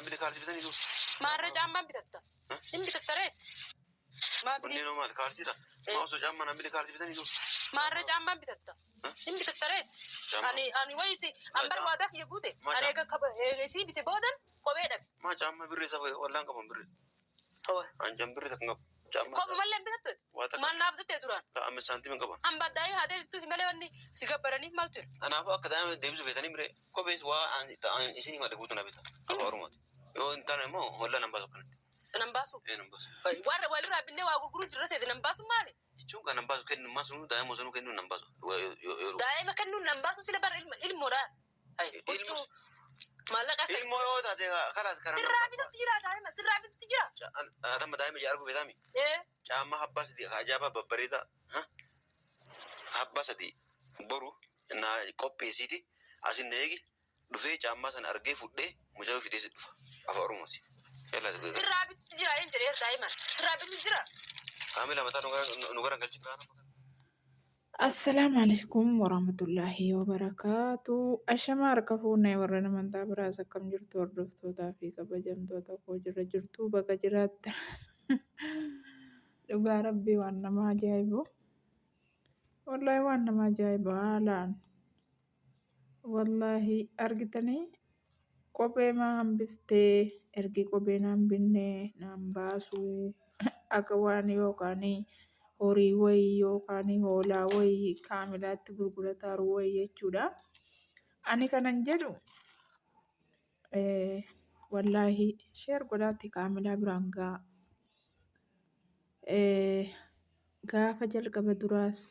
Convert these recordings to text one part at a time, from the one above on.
bile kaartii bitanii jiru. Maarree caammaan bitatta. Inni bitattaree. Wanni noo maali kaartiidha? Maasoo caammaan bile kaartii bitanii jiru. Maarree caammaan bitatta. Inni bitattaree. Ani wayisi ambar waadaa kiyya guute. Ani eegasii bite boodan kophee dhabe. Maa caamma birrii isa wallaan qaban birrii. Anjaan birrii takka qabu. Kophee mallee bitattu. Maal naaf bittee duraan. Amma saantima qaban. Amba daa'ii haadee bittu malee wanni si gabbaraniif maal ture. Kanaafuu akka daa'ima deebisuu feetanii miree kophees waa isin malee guutuu na bita. Afaa Oromooti. Yoo hin taane immoo hollaa nan baasu akkanatti. Nan baasu. Nan baasu. Warra walirraa binnee waa gurguruu jirra seeti nan baasu maali? Jechuun kan nan baasu kennumaa sunuu daa'ima sunuu kennuun nan baasu. Daa'ima kennuun nan baasu sila bara ilmoodhaan. Maallaqa akka ilmoo yoo taate karaa sirraa bitutti jira daa'ima sirraa bitutti jira. Adama daa'ima ija arguu beekami. Caammaa abbaa sadii ajaa'ibaa babbareedaa. Abbaa sadii boru naa qopheessiiti asin na eegi dhufee caammaa sana argee fudhee mucaa fidee si dhufa. Afaa Oromooti. Sirraa bitutti jira hin jedhee daa'ima sirraa bitutti jira. Kaamila mataa nu gara galchi kaana. Assalamu alaikum warahmatullahi wabarakatuh. Ashama harka fuunee warra amantaa biraas akkam jirtu hordoftootaa fi kabajamtoota koo jirra jirtu bakka jiraatta. Dhugaa rabbii waan nama ajaa'ibu. Wallahi waan nama ajaa'ibu haalaan. Wallahi argitanii kophee maa hambiftee ergi kophee naan binnee naan baasuu akka waan yookaanii horii wayii yookaan hoolaa wayii kaamilaatti gurgurataaru wayii jechuudha. Ani kanan jedhu wallaahi sheer godhaatti kaamilaa biraan gaafa jalqaba duraas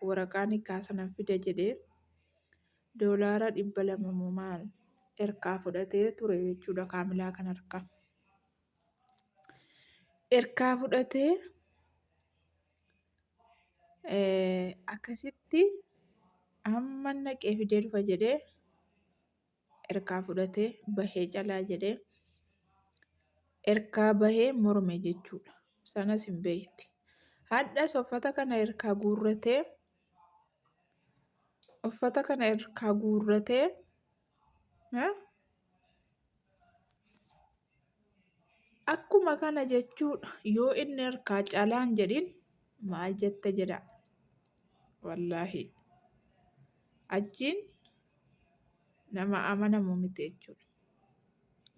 waraqaa nikaa sana fida jedhee doolaara 200 maal erkaa fudhatee ture jechuudha kaamilaa kan harkaa. Erkaa fudhatee akkasitti amma naqee fidee dhufa jedhee erkaa fudhatee bahee calaa jedhee erkaa bahee morme jechuudha. Sanas hin beekti. Hadhas uffata kana erkaa guurratee akkuma kana jechuudha. Yoo inni erkaa calaan jedhin maal jette jedha. Wallaahi achiin nama amanamu miti jechuudha.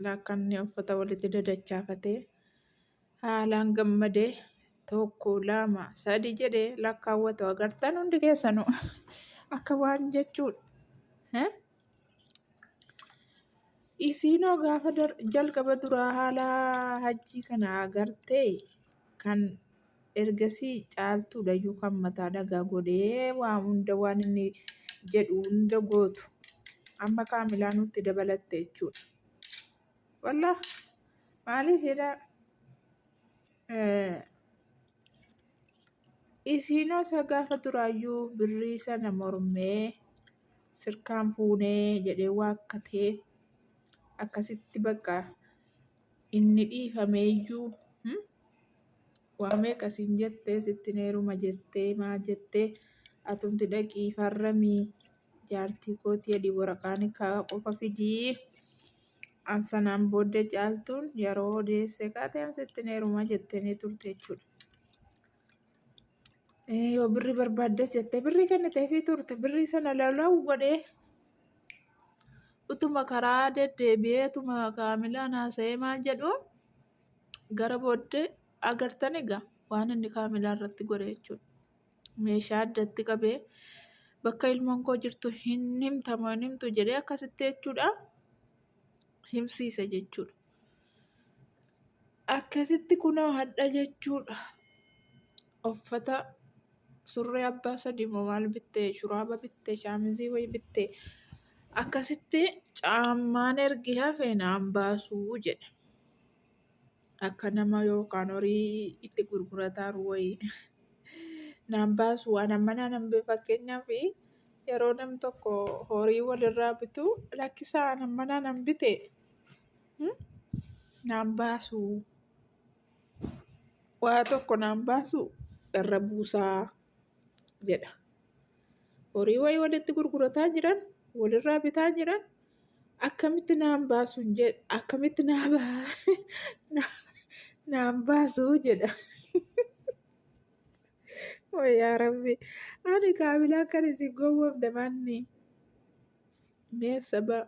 Lakkanni uffata walitti dadachaafatee haalaan gammadee 1 2 3 jedhee lakkaawwatu agartan hundi keessanuu akka waan jechuudha. Isiinoo gaafa jalqaba duraa haala hajjii kana agartee kan ergasii caaltuudha yookaan mataa dhagaa godhee waa hunda waan inni jedhu hunda gootu amma kaamilaa nutti dabalatte jechuudha. Wallah maaliif jedhaa isiinoo isa gaafa duraayyuu birrii sana mormee sirkaan fuunee jedhee waakkatee akkasitti bakka inni dhiifameeyyuu waa meeqasiin jettee sitti neeruma jettee maa jettee atumti dhaqii farramii jaartii kootii adii waraqaa nikaa qofa fidii ansanaan booddee caaltuun yeroo odeesse kaateen sitti neeruma jettee turte jechuudha. Yoo birrii barbaaddes jettee birrii kenniteefii turte birrii sana lalaa'u godhee utuma karaa deddeebi'ee utuma kaamilaan haasa'ee maal jedhu gara booddee agartan egaa waan inni kaamilaa irratti godhe jechuudha. Meeshaa addatti qabee bakka ilmoon koo jirtu hin himtu jedhee akkasitti jechuudha himsiise jechuudha. Akkasitti kunoo hadha jechuudha. Uffata surree abbaa sadii moo maal bittee shuraaba bittee shaamizii wayii bittee akkasitti caammaan ergi hafee naan baasuu jedhe. Akka nama yookaan horii itti gurgurataaru wayii naan baasu waan amma naan fakkeenyaaf yeroo nam tokko horii walirraa bitu lakkisaa amma naan bite naan baasu waa tokko naan baasu irra buusaa jedha. horii wayii walitti gurgurataa jiran walirraa bitaa jiran akkamitti naan baasuun jedha akkamitti naan baasuu jedha. Yaa rabbi ani kaamilaa kan isin gowwoomte manni meessa ba'a.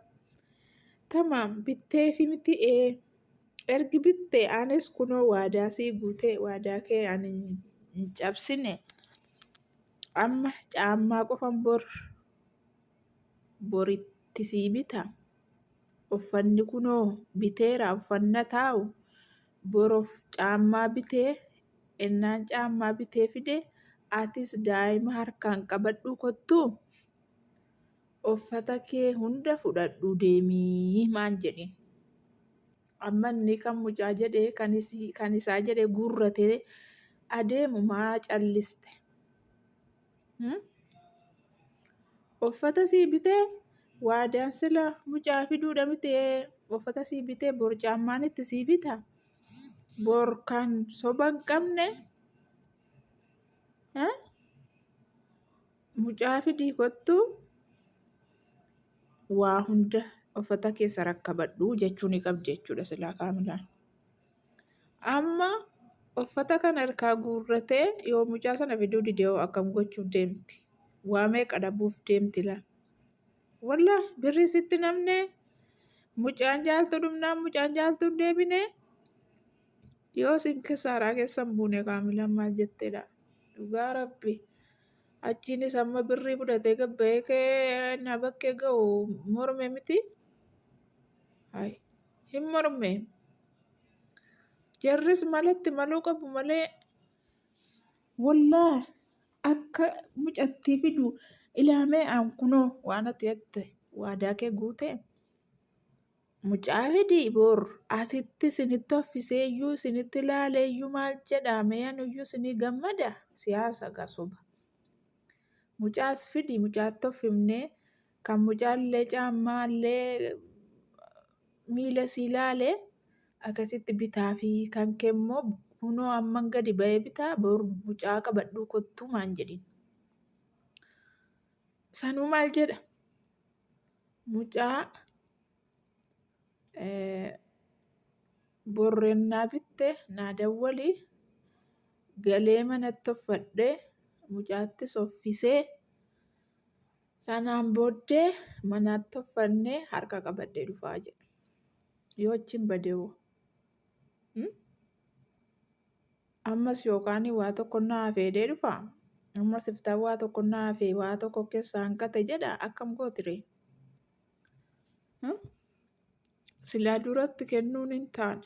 Tamaam bittee fi miti ergi bittee anis kunoo waadaa sii guutee waadaa kee ani hin cabsine amma caammaa qofan boritti sii bita. Uffanni kunoo biteera uffanna taa'u borof caammaa bitee ennaan caammaa bitee fide atis daa'ima harkaan qabadhu kottuu uffata kee hunda fudhadhu deemii maan jedhin. Amma inni kan mucaa jedhee kan isaa jedhee guurratee adeemu maa calliste. Uffata sii bitee waadaan sila mucaa fiduudha mitee uffata sii bitee bor caammaan itti sii bita. Bor kan soba hin qabne mucaa fidii kottuu waa hunda uffata keessa rakkabadhu jechuu ni qabdi jechuudha silaa kaamilaan. Amma uffata kana harkaa guurratee yoo mucaa sana fiduu didee akkam gochuuf deemti? Waa meeqa dhabuuf deemti laa? Wallaahi birrii sitti namne mucaan jaaltu dhumnaan mucaan jaaltu hin deebine yoo isin kisaaraa keessan buune kaamilaan maal jetteedha? Dhugaa rabbi achiinis amma birrii fudhatee gabba'ee kee na bakkee ga'u morme miti? Hin morme. Jarris malatti maluu qabu malee wallaahi akka mucattii fidu ilaamee aan kunoo waan ati jette waadaa kee guute mucaa fidii bor asitti isinitti offisee iyyuu isinitti ilaalee iyyuu maal jedhamee anuyyuu isinii gammada siyaasa gasoba. Mucaas fidii mucaatti offifnee kan mucaallee caammaallee miila sii ilaalee akkasitti bitaa fi kan kee immoo kunoo amman gadi ba'ee bitaa bor mucaa qabadhuu kottuu maan jedhin. Sanuu maal jedha mucaa borrennaa bitte naa dawwalii galee manatti uffadhee mucaatti soffisee sanaan booddee manatti uffannee harka qabadhee dhufaa jedha. Yoo achiin badee hoo? Ammas yookaan waa tokko naa hafeedee dhufaa? Ammas iftaan waa tokko naa hafee waa tokko keessaa hanqate jedha akkam gootiree? Silaa duratti kennuun hin taane.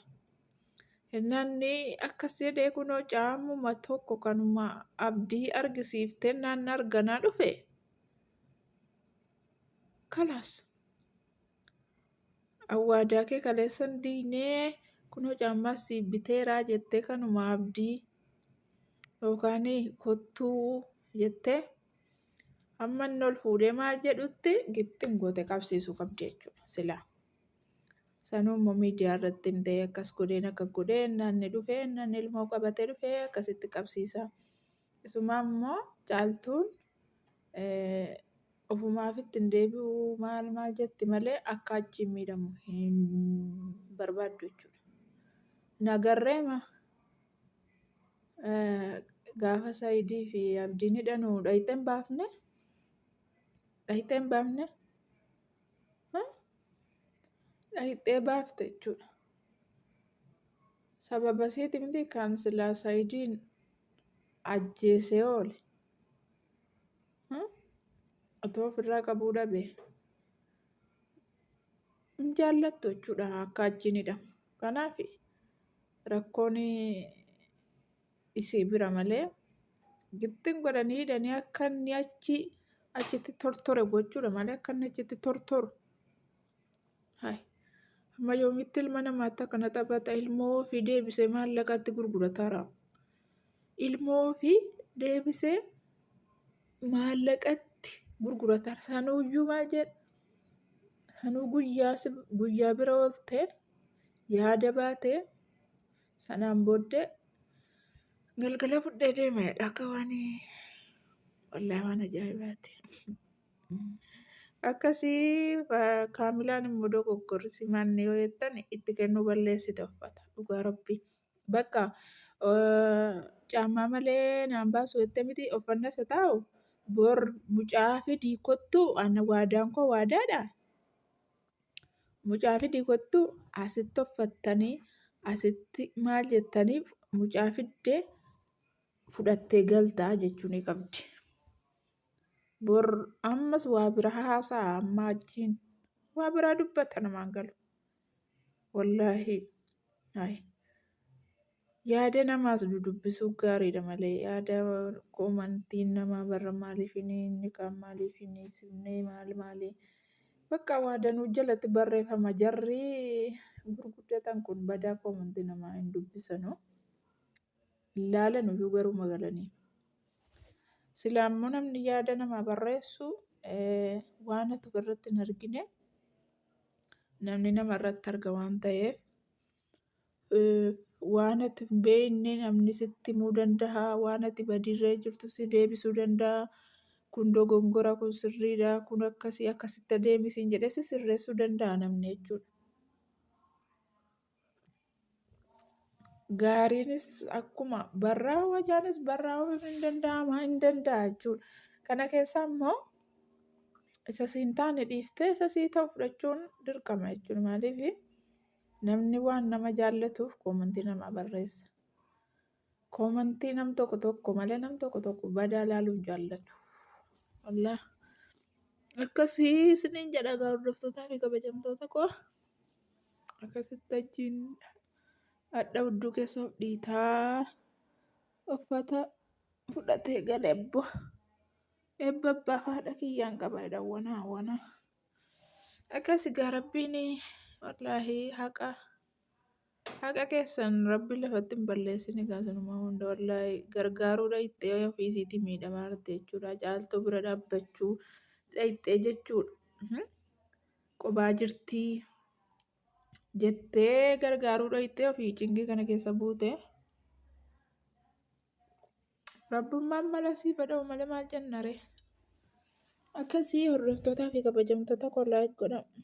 Namni akkas jedhee kunoo caamuma tokko kanuma abdii argisiiftee naan arganaa dhufe. Kalaas. Awwaadaa kee kaleessan diinee kunoo caammaa sii biteeraa jettee kanuma abdii yookaan kottuu jettee amma inni ol fuudhee maal jedhutti gixxin goote qabsiisuu qabdi jechuudha silaa. Sanuummoo miidiyaa irratti himtee akkas godheen akka godheen naanni dhufee naanni ilmoo qabatee dhufee akkasitti qabsiisa. Isumaa immoo caaltuun ofumaaf ittiin deebi'uu maal jetti malee akka achiin miidhamu hin barbaaddu jechuudha. Nagarreema gaafa Saayidii fi Abdiin hidhanuu dhayitee hin baafne? Dhayitee hin baafne? Dhayitee baafte jechuudha. Sababa isiiti miti kan silaa Saayidiin ajjeesee oole. Otoo ofirraa qabuu dhabe. Hin jaallattu jechuudha akka achiin hidhamu. Kanaaf rakkoon isii bira malee gixxin godhanii hidhanii akka inni achitti tortore gochuudha malee akka inni achitti tortoru. Amma yoomitti ilma namaatti akkana taphata ilmoo ofii deebisee maallaqatti gurgurataara. Ilmoo ofii deebisee maallaqatti gurgurataara. Sanuuyyuu maal jedha? Sanuu guyyaa bira ooltee yaada baatee sanaan booddee galgala fudhee deema jedha akka waan wallahi waan ajaa'ibaati. Akkasii kaamilaan immoo dogoggorsi manni yoo jettan itti kennuu balleessite uffata dhugaa rabbii. Bakka caammaa malee naan baasu jettee miti uffanna isa taa'u bor mucaa fidii kottu ana waadaan koo waadaadha. Mucaa fidii kottu asitti uffattanii asitti maal jettaniif mucaa fiddee fudhattee galtaa jechuu ni qabdi. Bor ammas waa bira haasa'a amma achiin waa biraa dubbata namaan galu. Wallaahi yaada namaas dudubbisuu gaariidha malee yaada komantiin namaa barra maaliif inni kaan maaliif inni sirnee maali bakka waa danuu jalatti barreeffama jarri gurguddatan kun badaa komantii namaa hin dubbisanu. Ilaalan iyyuu garuu magalanii. Silaammoo namni yaada namaa barreessu waan ati irratti hin argine namni nama irratti arga waan ta'eef waan ati hin beekne namni sitti himuu danda'a waan ati badiirra jirtu si deebisuu danda'a kun dogongora kun sirriidha kun akkasii akkasitti adeemisiin jedhee si sirreessuu danda'a namni jechuudha. Gaariinis akkuma barraa'uu wajaanis barraa'uu hin danda'a jechuudha. Kana keessaa immoo isa siin taane dhiiftee isa sii ta'u fudhachuun dirqama jechuudha. Maaliif namni waan nama jaallatuuf komantii namaa barreessa. Komantii nam tokko malee nam tokko badaa ilaaluu hin jaallatu. Wallah akkasii isiniin jedha hordoftootaa fi kabajamtoota koo akkasitti achiin hadha hudduu keessa of dhiitaa uffata fudhatee gala ebba abbaa fi haadha kiyyaan qaba wana akkasii gaa rabbiin wallaahi haqa keessan rabbi lafatti hin balleessine gaasunumaa hunda wallaahi gargaaruu dhayixee ofiisiitii miidhamaa jirti jechuudha. Caaltuu bira dhaabbachuu dhayixee jechuudha. Qobaa jirtii jettee gargaaruu dhayixee ofii cingii kana keessa buute. Rabbummaan mala sii fedha'u malee maal jennare. Akkasii hordoftootaa fi kabajamtoota kollaa godhamu.